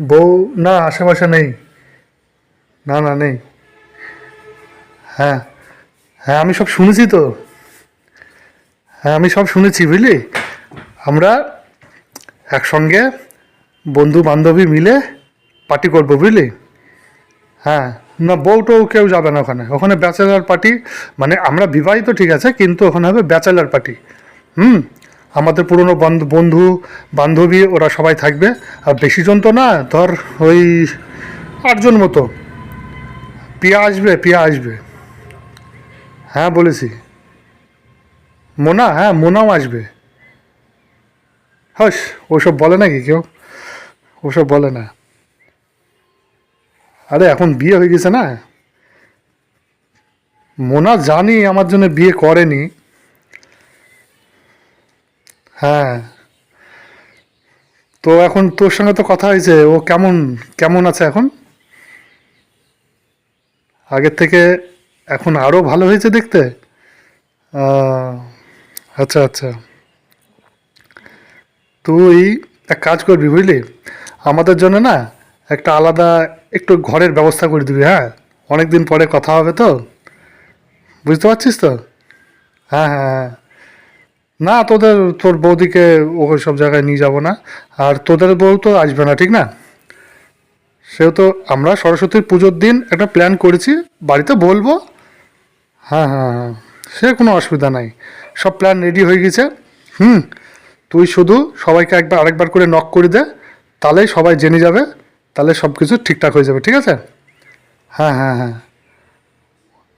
বউ না আশেপাশে নেই। না না নেই। হ্যাঁ হ্যাঁ আমি সব শুনেছি তো। হ্যাঁ আমি সব শুনেছি বুঝলি। আমরা একসঙ্গে বন্ধু বান্ধবী মিলে পার্টি করবো বুঝলি। হ্যাঁ না বউ টউ কেউ যাবে না ওখানে, ওখানে ব্যাচেলার পার্টি। মানে আমরা বিবাহিত ঠিক আছে, কিন্তু ওখানে হবে ব্যাচেলার পার্টি। হুম। আমাদের পুরনো বন্ধু বান্ধবী ওরা সবাই থাকবে। আর বেশি জন তো না, ধর ওই 8 জন মতো। পিয়া আসবে। হ্যাঁ বলেছি। মোনা, হ্যাঁ মোনাও আসবে। হাস, ওসব বলে নাকি কেউ? ওসব বলে না। আরে এখন বিয়ে হয়ে গেছে না। মোনা জানি আমার জন্য বিয়ে করেনি। হ্যাঁ। তো এখন তোর সঙ্গে তো কথা হয়েছে, ও কেমন কেমন আছে এখন? আগের থেকে এখন আরও ভালো হয়েছে দেখতে। আহ, আচ্ছা আচ্ছা। তুই এক কাজ করবি বুঝলি, আমাদের জন্য না একটা আলাদা একটু ঘরের ব্যবস্থা করে দিবি। হ্যাঁ, অনেক দিন পরে কথা হবে তো, বুঝতে পারছিস তো। হ্যাঁ হ্যাঁ হ্যাঁ। না তোর বৌদিকে ওই সব জায়গায় নিয়ে যাব না। আর তোদের বউ তো আসবে না, ঠিক না? সেহেতু আমরা সরস্বতীর পুজোর দিন একটা প্ল্যান করেছি, বাড়িতে বলবো। হ্যাঁ হ্যাঁ হ্যাঁ, সে কোনো অসুবিধা নাই। সব প্ল্যান রেডি হয়ে গেছে। হুম। তুই শুধু সবাইকে আরেকবার করে নক করে দে, তাহলেই সবাই জেনে যাবে। তাহলে সব কিছু ঠিকঠাক হয়ে যাবে, ঠিক আছে? হ্যাঁ হ্যাঁ হ্যাঁ।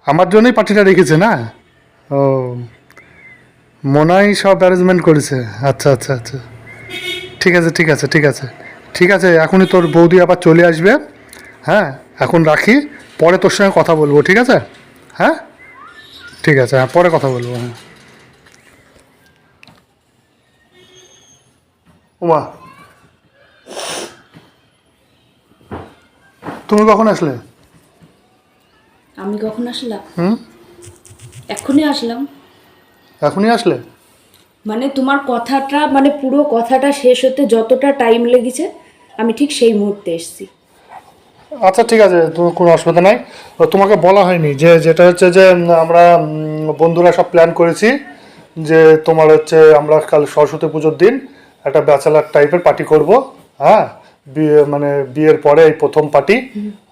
আমার জন্যই পার্টিটা রেখেছে না? ও, মনাই সব অ্যারেঞ্জমেন্ট করেছে। আচ্ছা আচ্ছা আচ্ছা। ঠিক আছে ঠিক আছে ঠিক আছে। ঠিক আছে, এখনই তোর বৌদি আবার চলে আসবে। হ্যাঁ, এখন রাখি। পরে তোর সঙ্গে কথা বলবো, ঠিক আছে? হ্যাঁ ঠিক আছে, হ্যাঁ পরে কথা বলবো। হ্যাঁ। উমা, তুমি কখন আসলে? আমি কখন আসলাম? হুম। এখনই আসলাম। এখনই আসলে? মানে তোমার কথাটা, মানে পুরো কথাটা শেষ হতে যতটা টাইম লেগেছে আমি ঠিক সেই মুহূর্তে এসেছি। আচ্ছা ঠিক আছে, তোমার কোনো অসুবিধা নাই। তোমাকে বলা হয়নি যে যেটা হচ্ছে যে আমরা বন্ধুরা সব প্ল্যান করেছি যে তোমার হচ্ছে আমরা কাল সরস্বতী পুজোর দিন একটা ব্যাচেলার টাইপের পার্টি করব। হ্যাঁ, বিয়ে মানে বিয়ের পরে এই প্রথম পার্টি।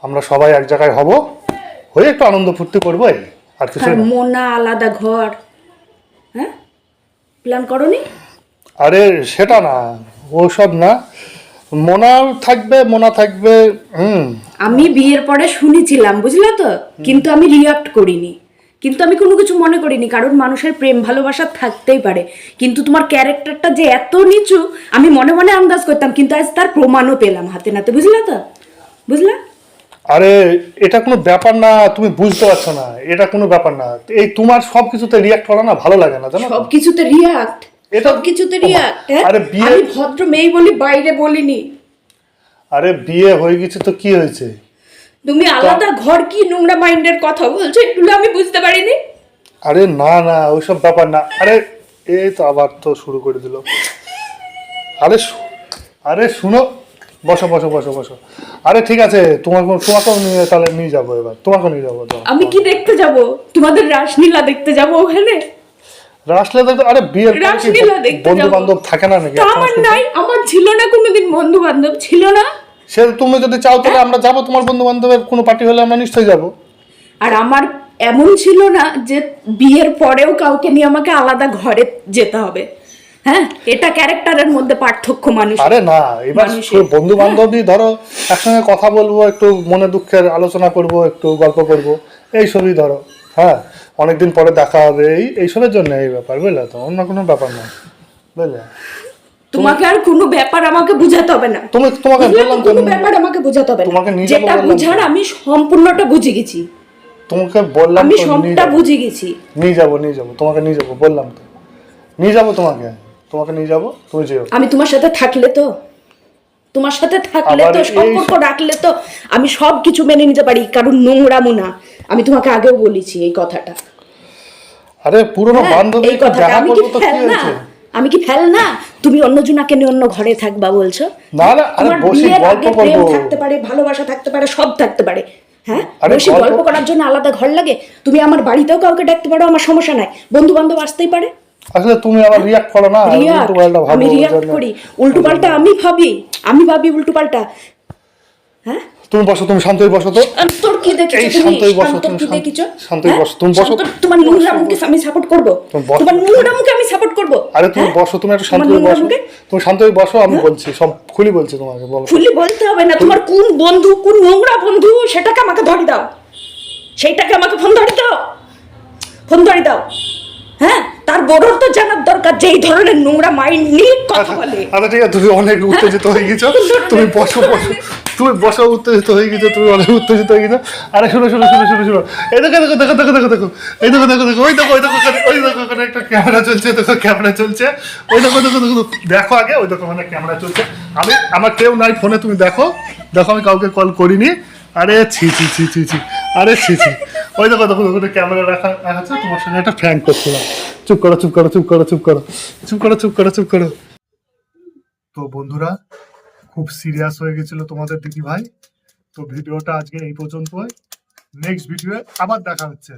আমরা সবাই এক জায়গায় হব, হয়ে একটু আনন্দ ফুর্তি করবো এই, আর কিছু আর না। মোনা আলাদা ঘর, হ্যাঁ প্ল্যান করনি? আরে সেটা না, ওসব না। মোনা থাকবে। হুম। আমি বিয়ের পরে শুনেছিলাম, বুঝলে তো, কিন্তু আমি রিয়াক্ট করিনি। কিন্তু আমি কোনো কিছু মনে করিনি, কারণ মানুষের প্রেম ভালোবাসা থাকতেই পারে। কিন্তু তোমার ক্যারেক্টারটা যে এত নিচু আমি মনে মনে আন্দাজ করতাম, কিন্তু আজ তার প্রমাণও পেলাম হাতে নাতে, বুঝলে তো, বুঝলা? আরে এটা কোনো ব্যাপার না, তুমি বুঝতে পারছো না, এটা কোনো ব্যাপার না। এই তোমার সব কিছুতে রিয়াক্ট করা না ভালো লাগে না, জানো তো? সবকিছুতে রিয়াক্ট? এটা সবকিছুতে রিয়াক্ট? আরে বিয়ে, আমি ভদ্র মেয়ে বলি, বাইরে বলিনি। আরে বিয়ে হয়ে গেছে তো কি হয়েছে? তুমি আলাদা ঘর কি নোংরা মাইন্ডের কথা বলছো, এগুলো আমি বুঝতে পারিনি। আরে না না, ওইসব ব্যাপার না। আরে এই তো আবার তো শুরু করে দিল। আরে আরে শুনো, বসো বসো বসো বসো। আরে ঠিক আছে, তোমাকেও নিয়ে তাহলে নিয়ে যাবো, এবার তোমাকেও নিয়ে যাবো। আমি কি দেখতে যাব? তোমাদের রাসলীলা দেখতে যাব ওখানে? রাসলীলা তো, আরে বিয়ের পর কি রাসলীলা দেখতে বন্ধু যাব? বান্ধব থাকে না নাকি? তা আমার নাই, আমার ছিল না কোনোদিন বন্ধু বান্ধব, ছিল না। সে তুমি যদি চাও তাহলে আমরা যাবো, তোমার বন্ধু বান্ধবের কোনো পার্টি হলে আমরা নিশ্চয়ই যাবো। আর আমার এমন ছিল না যে বিয়ের পরেও কাউকে নিয়ে আমাকে আলাদা ঘরে যেতে হবে। হ্যাঁ, এটা ক্যারেক্টারের মধ্যে পার্থক্য মানুষ। আরে না, এবার মানুষের। বন্ধু বান্ধবী ধরো একসঙ্গে কথা বলবো, একটু মনে দুঃখের আলোচনা করব, একটু গল্প করব, এইসবই ধরো। হ্যাঁ, অনেকদিন পরে দেখা হবে, এইসবের জন্য এই ব্যাপার, বুঝলে তো, অন্য কোনো ব্যাপার না, বুঝলে। তোমাকে আর কোনো ব্যাপার আমাকে বুঝাতে হবে না। তোমাকে বুঝলে তো, বললাম তো, কোনো ব্যাপার আমাকে বুঝাতে হবে না। তোমাকে নিয়ে যাবো যেটা বললাম তো। বুঝার আমি সম্পূর্ণটা বুঝে গেছি। তোমাকে বললাম আমি তো সবটা বুঝে গেছি। নিয়ে যাবো, তোমাকে নিয়ে যাবো, বললাম তো নিয়ে যাবো তোমাকে নিয়ে যাবো, তুমি যেও। আমি তোমার সাথে থাকলে তো, তোমার সাথে থাকলে আবার তো, সম্পর্ক রাখলে তো আমি সব কিছু মেনে নিতে পারি, কারণ নোংরামো না। আমি তোমাকে আগেও বলেছি এই কথাটা। আরে পুরনো হ্যাঁ, বান্ধবী এই কথাটা দেখা আমি কি করবো তো কি ফেল না? হয়েছে? আমি কি ফেল না? তুমি অন্যজনাকে নিয়ে অন্য ঘরে থাকবা বলছো? না না, আরে তোমার বসে বিয়ের গল্প আগে প্রেম করবো। থাকতে পারে, ভালোবাসা থাকতে পারে, সব থাকতে পারে। হ্যাঁ, আরে বসে গল্প- গল্প করার জন্য আলাদা ঘর লাগে? তুমি আমার বাড়িতেও কাউকে ডাকতে পারো, আমার সমস্যা নাই, বন্ধু বান্ধব আসতেই পারে। আসলে তুমি আবার রিয়াক্ট করো না, রিয়াক্ট, উল্টো পাল্টা ভাবো আমি ওই রিয়াক্ট জন্য। করি, উল্টো পাল্টা আমি ভাবি উল্টো পাল্টা। হ্যাঁ, তুমি বসো, তুমি শান্তই বসো তো। আর তোর কি দেখেছো এই তুমি? শান্তই বসো, শান্তর তুমি কি দেখেছো? শান্তই হ্যাঁ? বসো, তুমি বসো। শান্তর, তোমার নোংরামুখে আমি সাপোর্ট করব? তুমি বসো। তোমার নোংরামুখে আমি সাপোর্ট করব? আরে তুমি হ্যাঁ? বসো, তুমি একটু তোমার শান্তই বসো। নোংরামুখে? তুমি শান্তই বসো, আমি বলছি সব খুলি বলছি তোমাকে, বলো। খুলি বলতে হবে না, তোমার কোন বন্ধু, কোন নোংরা বন্ধু সেটাকে আমাকে ধরে দাও, সেইটাকে আমাকে ফোন ধরে দাও, ফোন ধরে দাও। হ্যাঁ, তার বড় তো জানার দরকার যে এই ধরনের নোংরা মাইন্ড নিয়ে কথা বলে। আচ্ছা ঠিক আছে, তুমি অনেক উত্তেজিত হয়ে গেছো, তুমি বসো বসো, তুমি বসো, উত্তেজিত হয়ে গেছো, তুমি অনেক উত্তেজিত হয়ে গেছো। আরে শোনো শোনো শোনো শোনো শোনো, এই দেখো দেখো দেখো দেখো দেখো দেখো, এই দেখো দেখো দেখো, ওই দেখো ওই দেখো ওই দেখো ওখানে একটা ক্যামেরা চলছে, দেখো ক্যামেরা চলছে, ওই দেখো দেখো দেখো দেখো আগে, ওই দেখো ওখানে ক্যামেরা চলছে। আমি আমার কেউ নাই ফোনে, তুমি দেখো দেখো, আমি কাউকে কল করিনি। আরে ছি ছি ছি ছি ছি, আরে ছি ছি, ওই দেখো দেখো দেখো ক্যামেরা রাখা আছে, তোমার সঙ্গে একটা ফ্র্যাঙ্ক করছিলাম। চুপ করো চুপ করো চুপ করো চুপ করো চুপ করো চুপ করো চুপ করো। তো বন্ধুরা, খুব সিরিয়াস হয়ে গেছিল তোমাদের দিদি ভাই। তো ভিডিওটা আজকে এই পর্যন্তই, নেক্সট ভিডিও আবার দেখা হচ্ছে।